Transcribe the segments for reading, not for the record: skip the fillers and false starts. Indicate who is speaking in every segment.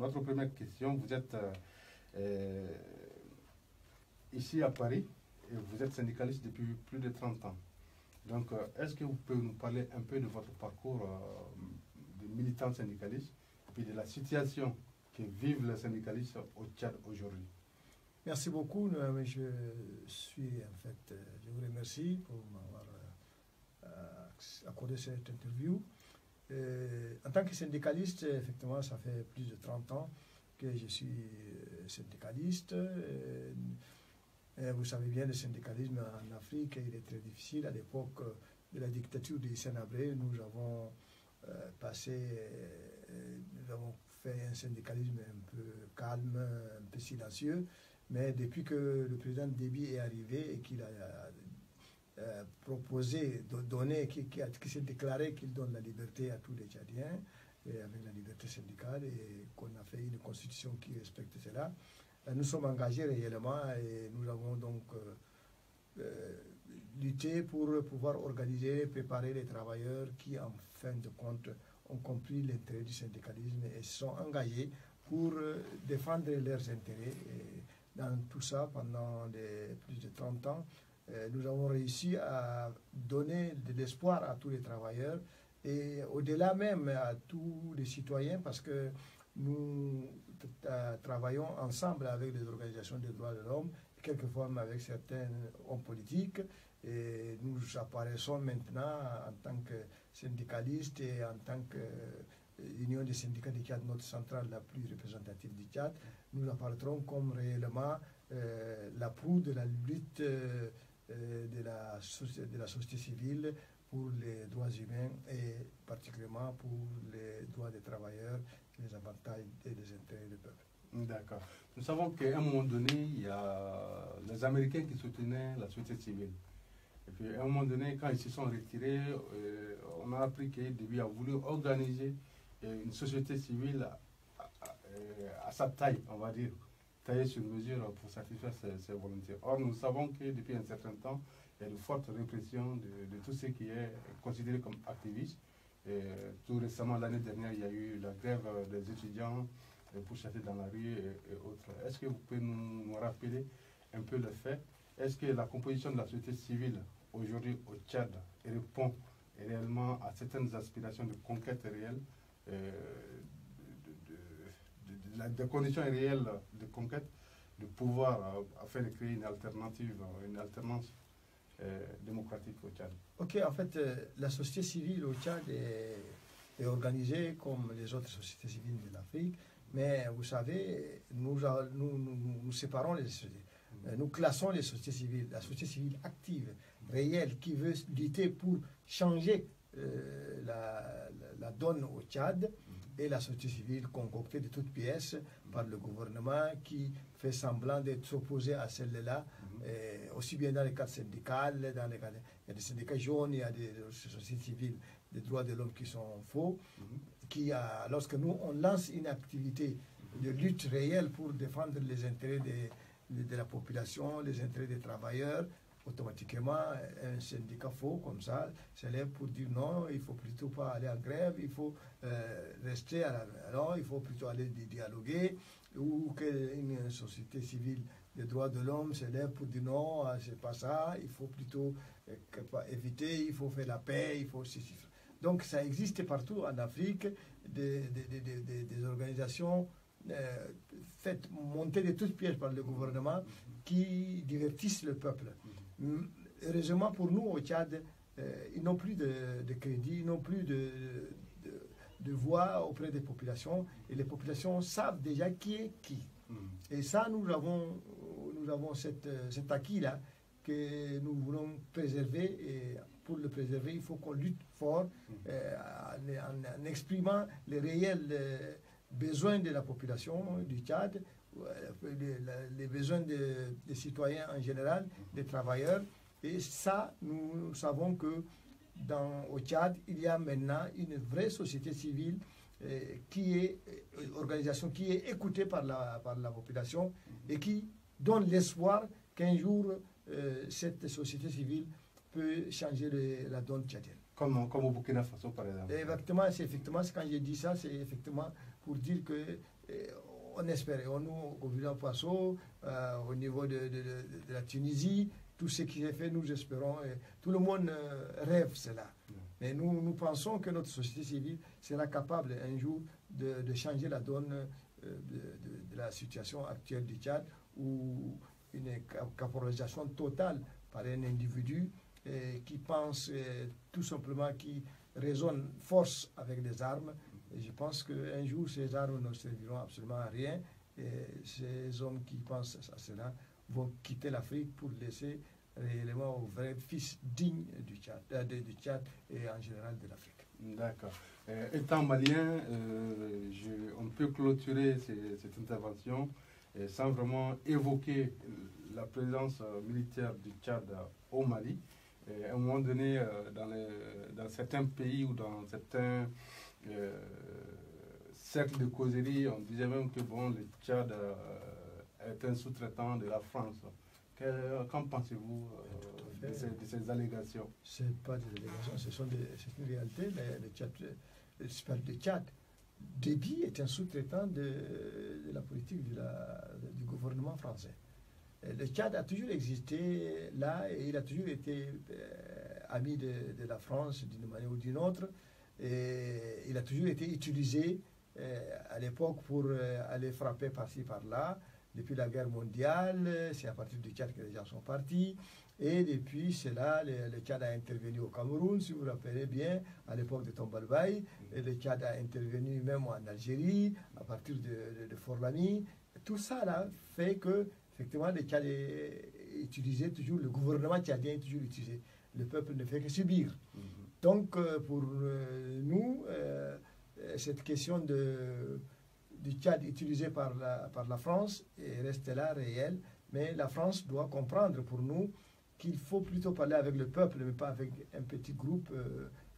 Speaker 1: notre première question, vous êtes ici à Paris et vous êtes syndicaliste depuis plus de 30 ans. Donc, est-ce que vous pouvez nous parler un peu de votre parcours de militant syndicaliste et puis de la situation que vivent les syndicalistes au Tchad aujourd'hui?
Speaker 2: Merci beaucoup. Je vous remercie pour m'avoir accordé cette interview. En tant que syndicaliste, effectivement, ça fait plus de 30 ans que je suis syndicaliste. Vous savez bien, le syndicalisme en Afrique, il est très difficile. À l'époque de la dictature de Hissène Habré, nous avons fait un syndicalisme un peu calme, un peu silencieux. Mais depuis que le président Déby est arrivé et qu'il a proposé de donner, qui s'est déclaré qu'il donne la liberté à tous les Tchadiens, et avec la liberté syndicale, et qu'on a fait une constitution qui respecte cela, nous sommes engagés réellement et nous avons donc lutté pour pouvoir organiser, préparer les travailleurs qui, en fin de compte, ont compris l'intérêt du syndicalisme et se sont engagés pour défendre leurs intérêts. Et dans tout ça, pendant plus de 30 ans, nous avons réussi à donner de l'espoir à tous les travailleurs et au-delà même à tous les citoyens, parce que nous travaillons ensemble avec les organisations des droits de l'homme, quelquefois avec certains hommes politiques, et nous apparaissons maintenant en tant que syndicalistes et en tant que l'Union des syndicats du Tchad, notre centrale la plus représentative du Tchad, nous apparaîtrons comme réellement la proue de la lutte de la société civile pour les droits humains et particulièrement pour les droits des travailleurs, les avantages et les intérêts du peuple.
Speaker 1: D'accord. Nous savons qu'à un moment donné, il y a les Américains qui soutenaient la société civile. Et puis à un moment donné, quand ils se sont retirés, on a appris que Déby a voulu organiser une société civile à sa taille, on va dire, taillée sur mesure pour satisfaire ses volontés. Or, nous savons que depuis un certain temps, il y a une forte répression de tout ce qui est considéré comme activiste. Et tout récemment, l'année dernière, il y a eu la grève des étudiants pourchassés dans la rue et autres. Est-ce que vous pouvez nous rappeler un peu le fait? Est-ce que la composition de la société civile aujourd'hui au Tchad répond réellement à certaines aspirations de conquête réelle, des conditions réelles de conquête, de pouvoir afin de créer une alternative, une alternance démocratique au Tchad?
Speaker 2: Ok, en fait, la société civile au Tchad est organisée comme les autres sociétés civiles de l'Afrique, mais vous savez, nous séparons les sociétés. Nous classons les sociétés civiles, la société civile active, réelle, qui veut lutter pour changer la donne au Tchad, et la société civile concoctée de toutes pièces par le gouvernement qui fait semblant d'être opposé à celle-là, aussi bien dans les cadres syndicaux, il y a des syndicats jaunes, il y a des sociétés civiles des droits de l'homme qui sont faux, lorsque nous on lance une activité de lutte réelle pour défendre les intérêts de la population, les intérêts des travailleurs, automatiquement un syndicat faux comme ça s'élève pour dire non, il ne faut plutôt pas aller en grève, il faut rester à la maison, il faut plutôt aller dialoguer, ou qu'une société civile des droits de l'homme s'élève pour dire non, c'est pas ça, il faut plutôt éviter, il faut faire la paix, il faut ceci. Donc ça existe partout en Afrique, des organisations faites monter de toutes pièces par le gouvernement qui divertissent le peuple. Heureusement pour nous au Tchad, ils n'ont plus de crédit, ils n'ont plus de voix auprès des populations, et les populations savent déjà qui est qui. Et ça, nous avons cet acquis-là que nous voulons préserver, et pour le préserver, il faut qu'on lutte fort en exprimant les réels besoins de la population du Tchad, les besoins des citoyens en général, des travailleurs. Et ça, nous savons que au Tchad, il y a maintenant une vraie société civile organisation qui est écoutée par la population et qui donne l'espoir qu'un jour cette société civile peut changer la donne tchadienne.
Speaker 1: Comme au Burkina Faso, par exemple.
Speaker 2: Effectivement, quand j'ai dit ça, c'est effectivement pour dire que on espère. Nous, au Burkina Faso, au niveau de la Tunisie, tout ce qui est fait, nous espérons. Tout le monde rêve cela. Mais nous pensons que notre société civile sera capable un jour de changer la donne de la situation actuelle du Tchad, où une caporalisation totale par un individu qui pense tout simplement, qui raisonne force avec des armes. Et je pense qu'un jour, ces armes ne serviront absolument à rien. Et ces hommes qui pensent à cela vont quitter l'Afrique pour laisser réellement aux vrais fils dignes du Tchad et en général de l'Afrique.
Speaker 1: D'accord. Étant malien, on peut clôturer cette intervention sans vraiment évoquer la présence militaire du Tchad au Mali. Et à un moment donné, dans certains pays ou dans certains cercles de causerie, on disait même que bon, le Tchad est un sous-traitant de la France. Qu'en pensez-vous de ces allégations?
Speaker 2: Ce n'est pas des allégations, c'est une réalité. Le Tchad, Déby est un sous-traitant de la politique du gouvernement français. Le Tchad a toujours existé là et il a toujours été ami de la France d'une manière ou d'une autre. Et il a toujours été utilisé à l'époque pour aller frapper par-ci par-là. Depuis la guerre mondiale, c'est à partir du Tchad que les gens sont partis. Et depuis cela, le Tchad a intervenu au Cameroun, si vous vous rappelez bien, à l'époque de Tombalbaye. Et le Tchad a intervenu même en Algérie, à partir de Forlani. Tout ça là fait que, effectivement, le Tchad est utilisé toujours, le gouvernement tchadien est toujours utilisé. Le peuple ne fait que subir. Donc, pour nous, cette question du Tchad utilisé par la France reste là réelle, mais la France doit comprendre pour nous qu'il faut plutôt parler avec le peuple, mais pas avec un petit groupe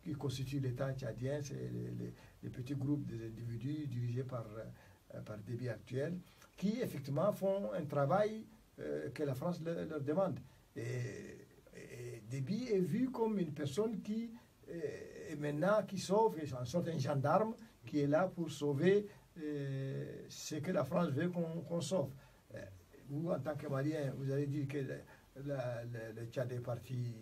Speaker 2: qui constitue l'État tchadien. C'est les petits groupes d'individus dirigés par Déby actuel, qui effectivement font un travail que la France leur demande. Et Déby est vu comme une personne qui est maintenant qui sauve, en sorte un gendarme qui est là pour sauver ce que la France veut qu'on sauve. Vous, en tant que Malien, vous allez dire que le Tchad est parti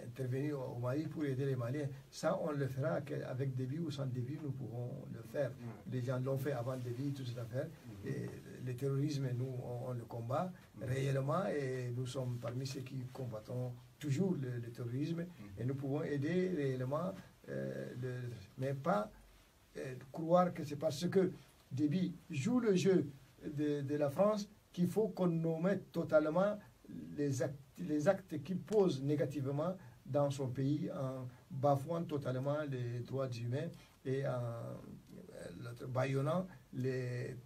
Speaker 2: intervenir au Mali pour aider les Maliens. Ça, on le fera avec Déby ou sans Déby, nous pouvons le faire. Les gens l'ont fait avant Déby, toute cette affaire. Et le terrorisme, nous, on le combat réellement et nous sommes parmi ceux qui combattons toujours le terrorisme et nous pouvons aider réellement, mais pas croire que c'est parce que Déby joue le jeu de la France qu'il faut qu'on omette totalement les actes qu'il pose négativement dans son pays en bafouant totalement les droits humains et en bâillonnant les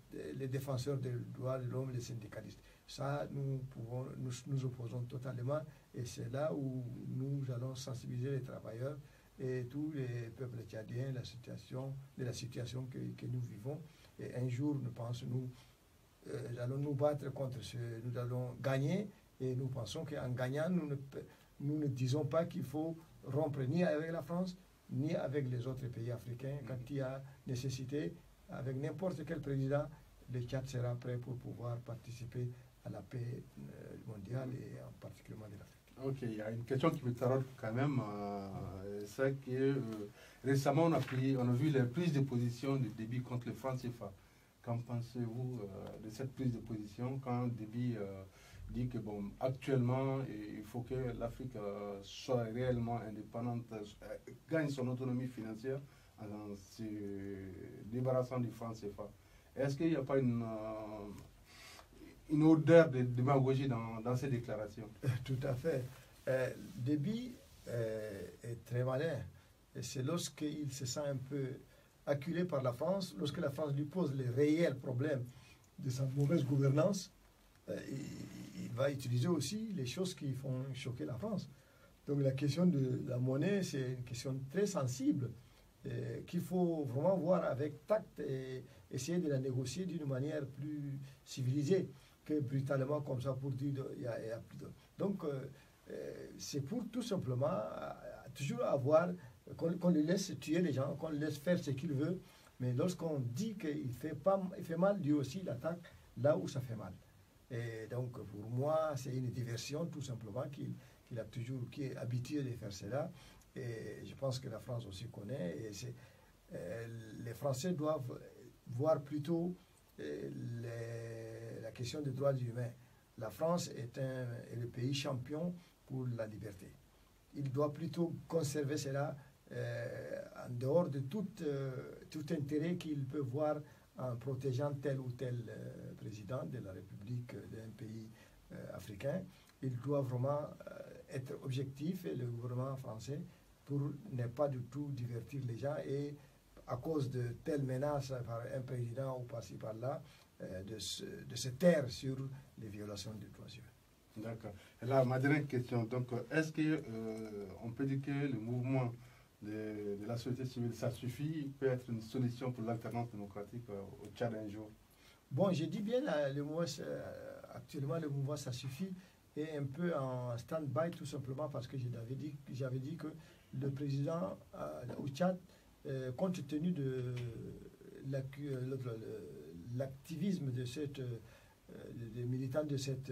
Speaker 2: défenseurs des droits de l'homme, les syndicalistes. Ça, nous opposons totalement et c'est là où nous allons sensibiliser les travailleurs et tous les peuples tchadiens la situation que nous vivons. Et un jour, nous pensons, nous allons nous battre contre nous allons gagner et nous pensons qu'en gagnant, nous ne disons pas qu'il faut rompre ni avec la France, ni avec les autres pays africains. Quand il y a nécessité, avec n'importe quel président, le Tchad sera prêt pour pouvoir participer à la paix mondiale et en particulier de l'Afrique.
Speaker 1: Ok, il y a une question qui me taraude quand même, c'est que récemment on a vu les prises de position de Déby contre le franc CFA. Qu'en pensez-vous de cette prise de position quand Déby dit que bon, actuellement il faut que l'Afrique soit réellement indépendante, gagne son autonomie financière en se débarrassant du franc CFA? Est-ce qu'il n'y a pas une odeur de démagogie dans ces déclarations?
Speaker 2: Tout à fait. Déby est très malin. Et c'est lorsqu'il se sent un peu acculé par la France, lorsque la France lui pose les réels problèmes de sa mauvaise gouvernance, il va utiliser aussi les choses qui font choquer la France. Donc la question de la monnaie, c'est une question très sensible qu'il faut vraiment voir avec tact et essayer de la négocier d'une manière plus civilisée que brutalement comme ça pour dire il y a plus de... Donc c'est pour tout simplement toujours avoir qu'on lui laisse tuer les gens, qu'on lui laisse faire ce qu'il veut Mais lorsqu'on dit qu'il il fait mal, lui aussi, il attaque là où ça fait mal. Et donc, pour moi, c'est une diversion, tout simplement, qu'il a toujours, qui est habitué de faire cela. Et je pense que la France aussi connaît. Et les Français doivent voir plutôt la question des droits humains. La France est le pays champion pour la liberté. Il doit plutôt conserver cela en dehors de tout intérêt qu'il peut voir en protégeant tel ou tel président de la République d'un pays africain. Il doit vraiment être objectif, et le gouvernement français, pour ne pas du tout divertir les gens et à cause de telles menaces par un président ou par-ci par-là, de se taire sur les violations des droits humains.
Speaker 1: D'accord. Et là, ma dernière question, donc, est-ce qu'on peut dire que le mouvement de la société civile, ça suffit, peut être une solution pour l'alternance démocratique au Tchad un jour?
Speaker 2: Bon, je dis bien, le mouvement, actuellement, le mouvement, ça suffit, est un peu en stand-by, tout simplement parce que j'avais dit que le président au Tchad, compte tenu de l'activisme des militants de cette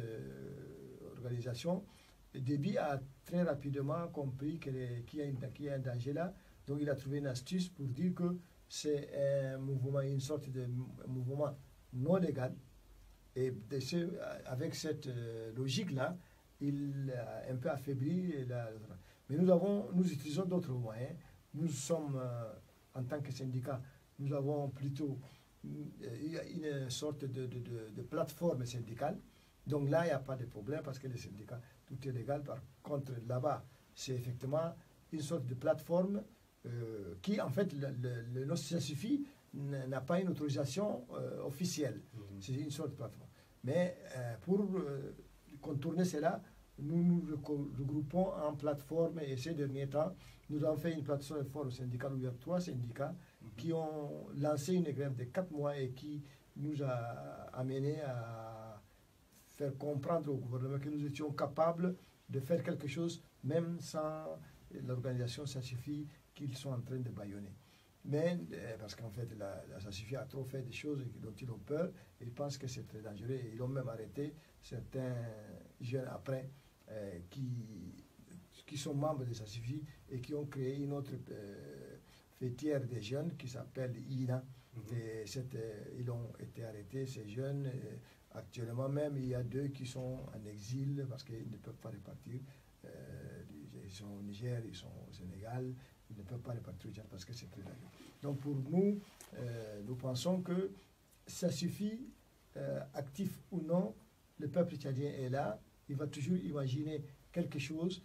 Speaker 2: organisation, Déby a très rapidement compris qu'il y a un danger là. Donc il a trouvé une astuce pour dire que c'est un mouvement, une sorte de mouvement non légal. Et avec cette logique-là, il a un peu affaibli mais nous utilisons d'autres moyens. Nous sommes, en tant que syndicat, nous avons plutôt une sorte de plateforme syndicale. Donc là, il n'y a pas de problème parce que les syndicats, tout est légal. Par contre, là-bas, c'est effectivement une sorte de plateforme qui, en fait, ça suffit, n'a pas une autorisation officielle. C'est une sorte de plateforme. Mais pour contourner cela, nous nous regroupons en plateforme et ces derniers temps, nous avons fait une plateforme syndicale où il y a 3 syndicats qui ont lancé une grève de 4 mois et qui nous a amené à faire comprendre au gouvernement que nous étions capables de faire quelque chose, même sans l'organisation, ça suffit qu'ils sont en train de bâillonner. Mais parce qu'en fait, ça suffit à trop faire des choses dont ils ont peur, et ils pensent que c'est très dangereux. Ils ont même arrêté certains jeunes après qui sont membres de ça suffit et qui ont créé une autre fêtière des jeunes qui s'appelle INA. Et ils ont été arrêtés, ces jeunes. Actuellement même, il y a 2 qui sont en exil parce qu'ils ne peuvent pas repartir. Ils sont au Niger, ils sont au Sénégal. Ils ne peuvent pas repartir au Tchad parce que c'est très dangereux. Donc pour nous, nous pensons que ça suffit, actif ou non, le peuple tchadien est là. Il va toujours imaginer quelque chose